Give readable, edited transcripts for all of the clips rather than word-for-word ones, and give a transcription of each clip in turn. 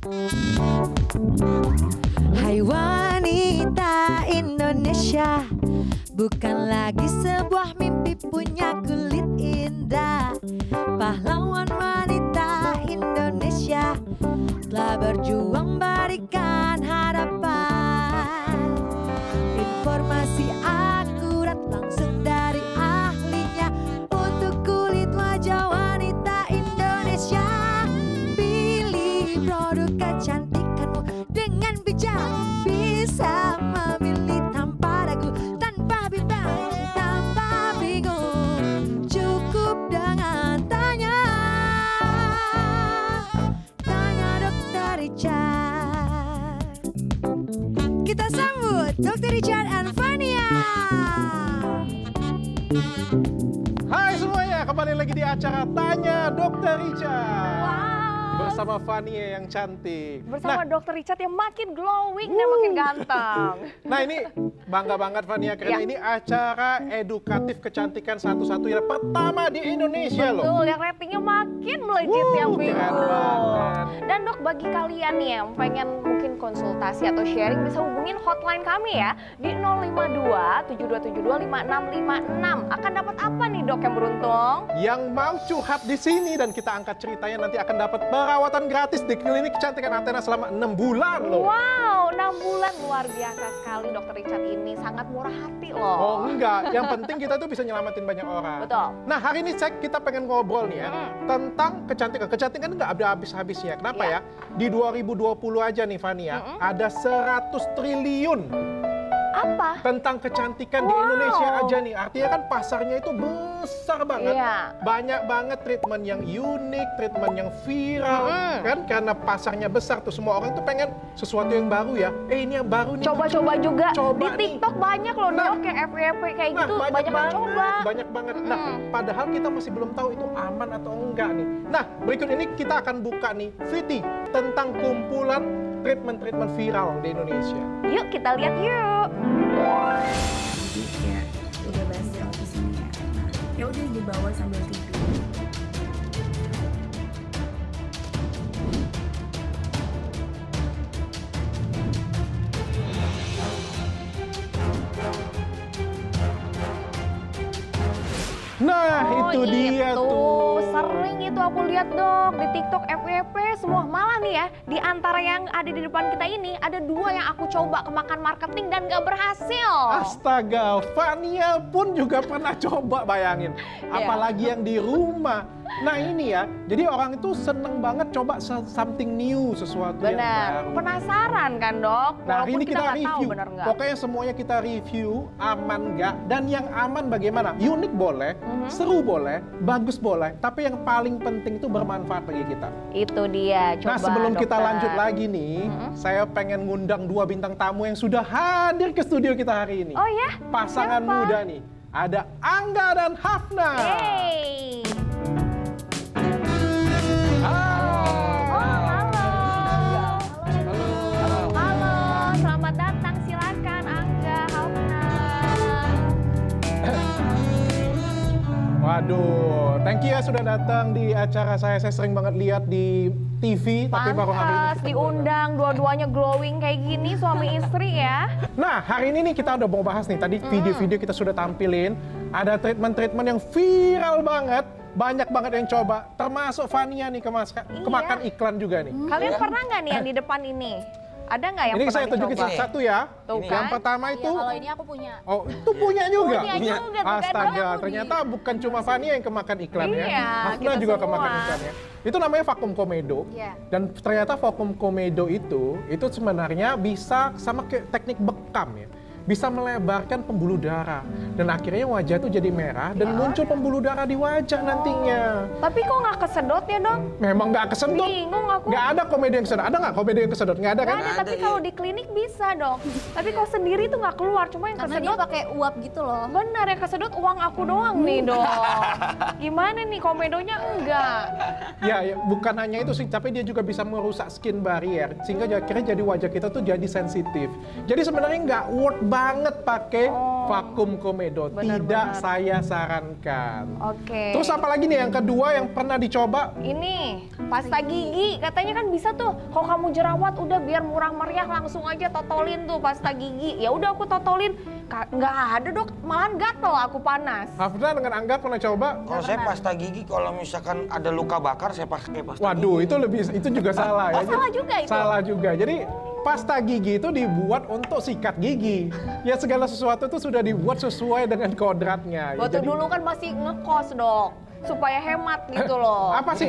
Hai wanita Indonesia, bukan lagi sebuah mimpi punya kulit indah. Pahlawan wanita Indonesia telah berjuang berikan harapan. Informasi akurat langsung dari ahlinya untuk kulit wajah wanita Indonesia. Pilih produk kecantikanmu dengan bijak, bisa memilih tanpa ragu, tanpa bimbang, tanpa bingung. Cukup dengan tanya Dr. Richard. Kita sambut Dr. Richard and Fania. Hai semuanya, kembali lagi di acara Tanya Dr. Richard. Bersama Fania yang cantik. Bersama Dr. Richard yang makin glowing dan makin ganteng. Nah ini bangga banget Fania, karena Ya. ini acara edukatif kecantikan satu-satunya pertama di Indonesia loh. Betul, yang ratingnya makin melejit yang keren minggu. banget. Dan dok, bagi kalian nih yang pengen mungkin konsultasi atau sharing, bisa hubungin hotline kami ya di 052 7272 5656. Akan dapat apa nih dok yang beruntung? Yang mau curhat di sini dan kita angkat ceritanya nanti akan dapat perawatan gratis di klinik kecantikan Athena selama 6 bulan loh. Wow, 6 bulan luar biasa sekali Dr. Richard ini, sangat murah hati loh. Oh enggak, yang penting kita tuh bisa nyelamatin banyak orang. Betul. Nah hari ini kita pengen ngobrol nih ya tentang kecantikan. Kecantikan nggak ada habis-habisnya. Kenapa ya? Di 2020 aja nih Fania, ada 100 triliun Apa? tentang kecantikan di Indonesia aja nih. Artinya kan pasarnya itu besar banget. Iya. Banyak banget treatment yang unik, treatment yang viral. Kan karena pasarnya besar tuh semua orang tuh pengen sesuatu yang baru ya. Ini yang baru nih. Coba-coba juga. Coba Di nih. TikTok banyak loh Nah. dok, kayak FYP kayak Nah, gitu. Banyak yang coba. banyak banget. Nah, padahal kita masih belum tahu itu aman atau enggak nih. Nah, berikut ini kita akan buka nih VT tentang kumpulan treatment-treatment viral di Indonesia. Yuk kita lihat yuk. Jadi kayak udah basi di sini ya. Nah, ya udah dibawa sambil tidur. Nah, itu dia tuh. Sering itu aku lihat dok di TikTok FYP semua. Malah nih ya, di antara yang ada di depan kita ini ada 2 yang aku coba kemakan marketing dan gak berhasil. Astaga, Fania pun juga pernah coba, bayangin. Apalagi yang di rumah. Nah ini ya, jadi orang itu seneng banget coba something new, sesuatu yang Benar. baru. Penasaran kan dok? Nah hari Walaupun ini kita nggak tahu review, bener nggak. pokoknya semuanya kita review, aman nggak, dan yang aman bagaimana? Unik boleh, seru boleh, bagus boleh, tapi yang paling penting itu bermanfaat bagi kita. Itu dia. Coba, Nah sebelum kita dokter. lanjut lagi nih, saya pengen ngundang 2 bintang tamu yang sudah hadir ke studio kita hari ini. Oh ya? Pasangan Siapa? muda nih, ada Angga dan Hafna. Hey. Halo. Halo, selamat datang. Silakan Angga, Hafna. Waduh, thank you ya sudah datang di acara saya. Saya sering banget lihat di TV, tapi baru hari ini. Pantas ketemu. diundang, dua-duanya glowing kayak gini, suami istri ya. Nah, hari ini nih kita udah mau bahas nih. Tadi video-video kita sudah tampilin. Ada treatment-treatment yang viral banget. Banyak banget yang coba. Termasuk Fania nih kemakan iklan juga nih. Kalian pernah nggak nih yang di depan ini? Ada nggak yang Ini pernah saya tunjukin dicoba? satu-satu ya. Tuh Yang kan? pertama itu. Kalau ini aku punya. Oh, itu punya juga? Punya juga, tuh kan, Astaga, Dok. ternyata bukan cuma Fania yang kemakan iklan ya. Iya, Hafna kita juga semua. kemakan iklan ya. Itu namanya vakum komedo. Iya. Dan ternyata vakum komedo itu sebenarnya bisa sama kayak teknik bekam ya. Bisa melebarkan pembuluh darah. Dan akhirnya wajah tuh jadi merah dan muncul pembuluh darah di wajah nantinya. Tapi kok nggak kesedot ya dok? Memang nggak kesedot. Bingung aku. Nggak ada komedi yang kesedot. Ada nggak komedi yang kesedot? Nggak ada kan? Nggak ada, tapi kalau di klinik bisa dok. Tapi kalau sendiri tuh nggak keluar, cuma yang Karena dia kesedot. pakai uap gitu loh. Benar, yang kesedot uang aku doang nih dok. Gimana nih, komedonya enggak? Ya, bukan hanya itu sih, tapi dia juga bisa merusak skin barrier sehingga akhirnya jadi wajah kita tuh jadi sensitif. Jadi sebenarnya nggak worth banget pakai vakum komedo. Benar, Tidak benar. saya sarankan. Oke. Terus apa lagi nih yang kedua yang pernah dicoba? Ini pasta gigi, katanya kan bisa tuh. Kalau kamu jerawat udah biar murah meriah langsung aja totolin tuh pasta gigi. Ya udah aku totolin, nggak ada dok, malahan gatel aku panas. Hafna dengan Angga pernah coba? Kalau saya pasta gigi, kalau misalkan ada luka bakar, saya pakai pasta Waduh, gigi. itu juga salah ya. Oh, salah juga itu? Salah juga. Jadi pasta gigi itu dibuat untuk sikat gigi. Ya segala sesuatu itu sudah dibuat sesuai dengan kodratnya. Ya, Waktu jadi- dulu kan masih ngekos dok, supaya hemat gitu loh. Apa sih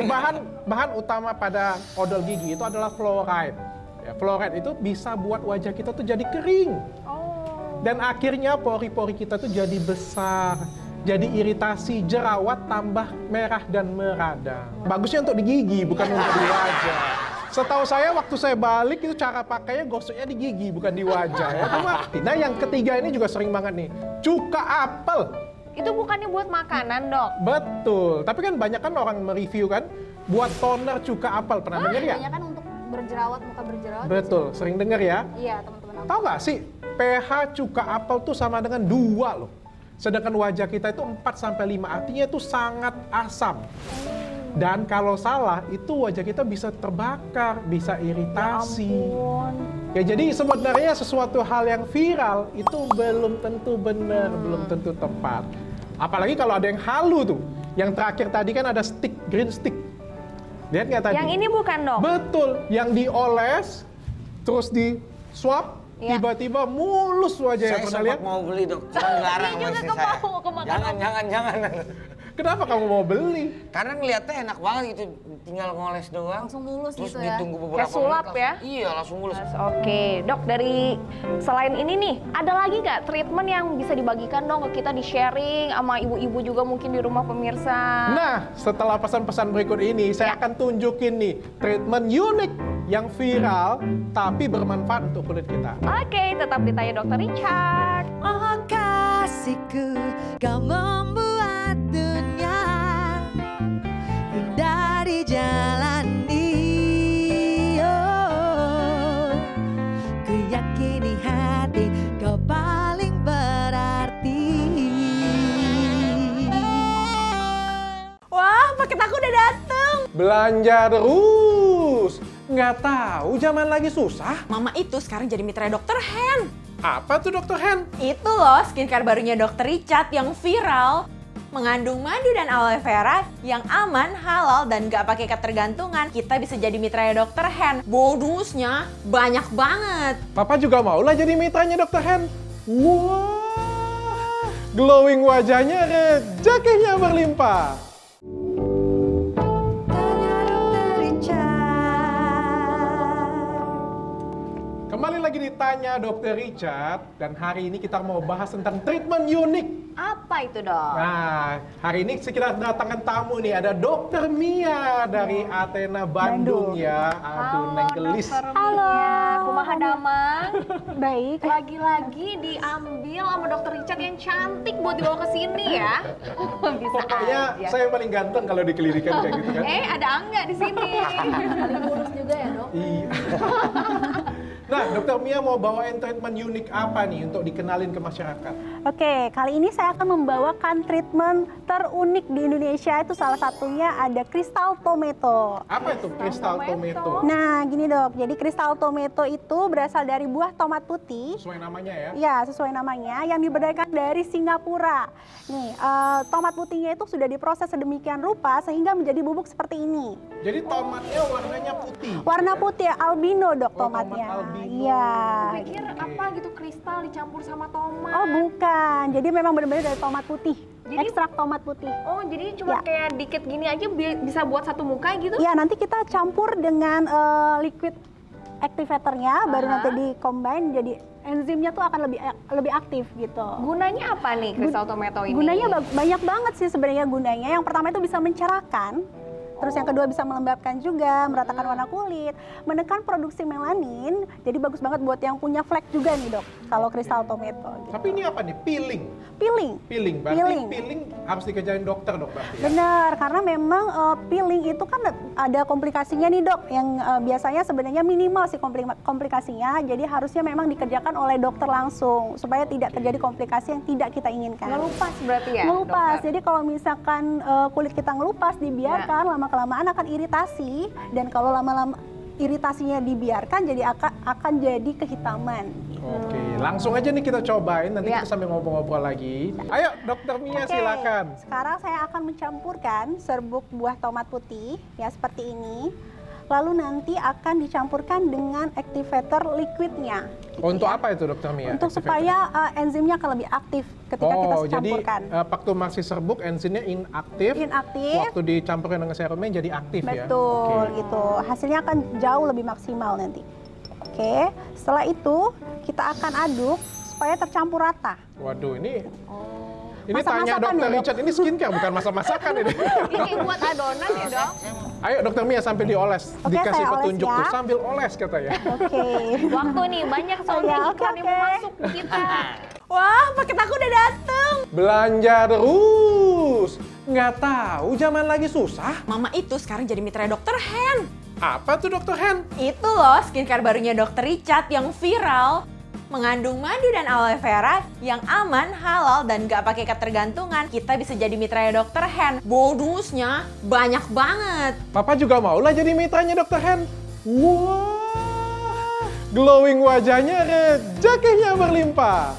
bahan utama pada odol gigi itu adalah fluoride. Ya, fluoride itu bisa buat wajah kita tuh jadi kering. Oh. Dan akhirnya pori-pori kita tuh jadi besar. Jadi iritasi, jerawat tambah merah dan meradang. Bagusnya untuk di gigi, bukan untuk di wajah. Setahu saya waktu saya balik itu cara pakainya gosoknya di gigi, bukan di wajah ya. Nah yang ketiga ini juga sering banget nih, cuka apel. Itu bukannya buat makanan dok? Betul, tapi kan banyak kan orang mereview kan, buat toner cuka apel, pernah denger ya? Banyak kan untuk berjerawat, muka berjerawat. Betul, sering denger ya? Iya, teman-teman aku. Tahu nggak sih, pH cuka apel tuh sama dengan 2 loh. Sedangkan wajah kita itu 4-5, artinya itu sangat asam. Dan kalau salah, itu wajah kita bisa terbakar, bisa iritasi. Ya jadi sebenarnya sesuatu hal yang viral itu belum tentu benar, belum tentu tepat. Apalagi kalau ada yang halu tuh. Yang terakhir tadi kan ada stick, green stick. Lihat nggak tadi? Yang ini bukan dok? Betul, yang dioles, terus di swab, Iya. tiba-tiba mulus wajahnya. Saya Pernah sempat lihat? mau beli dok, cuma dilarang Ini sama juga istri saya. kemau. Jangan. Kenapa kamu mau beli? Karena ngeliatnya enak banget gitu, tinggal ngoles doang. Langsung mulus Terus gitu ya. ditunggu beberapa Kayak sulap menit ya? Iya, langsung mulus. Oke, dok dari selain ini nih, ada lagi nggak treatment yang bisa dibagikan dong ke kita di sharing sama ibu-ibu juga mungkin di rumah pemirsa? Nah, setelah pesan-pesan berikut ini, saya akan tunjukin nih treatment unik yang viral tapi bermanfaat untuk kulit kita. Oke, tetap ditanya dokter Richard. Oh kasihku, kau membuat dunia indah dijalani. Oh, ku yakini hati kau paling berarti. Wah, paket aku udah dateng. Belanja terus, nggak tahu zaman lagi susah. Mama itu sekarang jadi mitra Dr. Hen. Apa tuh Dokter Hen? Itu loh skincare barunya Dr. Richard yang viral. Mengandung madu dan aloe vera yang aman, halal, dan gak pakai ketergantungan. Kita bisa jadi mitranya Dr. Hen. Bonusnya banyak banget. Papa juga mau lah jadi mitranya Dokter Hen. Wah, glowing wajahnya, rezekinya berlimpah. Tanya dokter Richard. Kembali lagi ditanya Dokter Richard, dan hari ini kita mau bahas tentang treatment unik. Apa itu dok? Nah, hari ini kita datangkan tamu nih, ada Dokter Mia dari Athena Bandung ya. Aduh, neng gelis. Halo, kumaha damang? Baik. Lagi-lagi diambil sama dokter Richard yang cantik buat dibawa ke sini ya. Bisa Pokoknya aja. saya paling ganteng kalau dikelirikan kayak gitu kan. Ada Angga di sini. Paling mulus juga ya dok. Iya. Nah, Dokter Mia mau bawain treatment unik apa nih untuk dikenalin ke masyarakat? Oke, kali ini saya akan membawakan treatment terunik di Indonesia. Itu salah satunya ada Crystal Tomato. Apa itu Crystal Tomato? Nah, gini dok, jadi Crystal Tomato itu berasal dari buah tomat putih. Sesuai namanya ya. Ya, sesuai namanya, yang diberdayakan dari Singapura. Nih, tomat putihnya itu sudah diproses sedemikian rupa sehingga menjadi bubuk seperti ini. Jadi tomatnya warnanya putih. Warna putih, albino dok Oh, tomat tomatnya. albino. Iya. Pikir apa gitu kristal dicampur sama tomat. Oh bukan, jadi memang benar-benar dari tomat putih. Jadi- Ekstrak tomat putih. Oh, jadi cuma Ya. kayak dikit gini aja bisa buat satu muka gitu? Iya, nanti kita campur dengan liquid activatornya, baru nanti di combine jadi enzimnya tuh akan lebih aktif gitu. Gunanya apa nih kristal tomato ini? Gunanya banyak banget sih sebenarnya gunanya. Yang pertama itu bisa mencerahkan Terus yang kedua bisa melembabkan juga, meratakan warna kulit, menekan produksi melanin. Jadi bagus banget buat yang punya flek juga nih dok, kalau kristal tomato. Gitu. Tapi ini apa nih? Peeling. Peeling. Berarti peeling harus dikerjain dokter dok berarti ya? Benar, karena memang peeling itu kan ada komplikasinya nih dok, yang biasanya sebenarnya minimal sih komplikasinya, jadi harusnya memang dikerjakan oleh dokter langsung, supaya tidak terjadi komplikasi yang tidak kita inginkan. Ngelupas berarti ya? Ngelupas, dokter? jadi kalau misalkan kulit kita ngelupas, dibiarkan, lama-kelamaan akan iritasi, dan kalau lama-lama iritasinya dibiarkan, jadi akan jadi kehitaman. Oke, langsung aja nih kita cobain, nanti kita sambil ngobrol-ngobrol lagi. Ayo dokter Mia Oke, silakan. sekarang saya akan mencampurkan serbuk buah tomat putih, ya seperti ini. Lalu nanti akan dicampurkan dengan activator liquidnya. Untuk apa itu dokter Mia? Untuk supaya enzimnya akan lebih aktif ketika kita campurkan. Jadi waktu masih serbuk enzimnya inaktif. Waktu dicampurin dengan serumnya jadi aktif ya. Betul, gitu. Hasilnya akan jauh lebih maksimal nanti. Oke, setelah itu kita akan aduk supaya tercampur rata. Waduh, ini Masak-masakan tanya dokter ya, Dok? Richard, ini skincare bukan masak-masakan ini. Ini buat adonan ya dok? Ayo dokter Mia sambil dioles, Oke, dikasih saya oles petunjuk ya. tuh sambil oles katanya. Oke. Waktu nih, banyak soalnya Oke, iklan yang mau oke. masuk ke kita. Wah, paket aku udah dateng. Belanja terus, nggak tahu zaman lagi susah. Mama itu sekarang jadi mitra dokter Hen. Apa tuh dokter Hen? Itu loh skincare barunya dokter Richard yang viral. Mengandung madu dan aloe vera yang aman, halal, dan gak pakai ketergantungan. Kita bisa jadi mitranya dokter Hen. Bonusnya banyak banget. Papa juga mau lah jadi mitranya dokter Hen. Wah, glowing wajahnya, rezekinya berlimpah.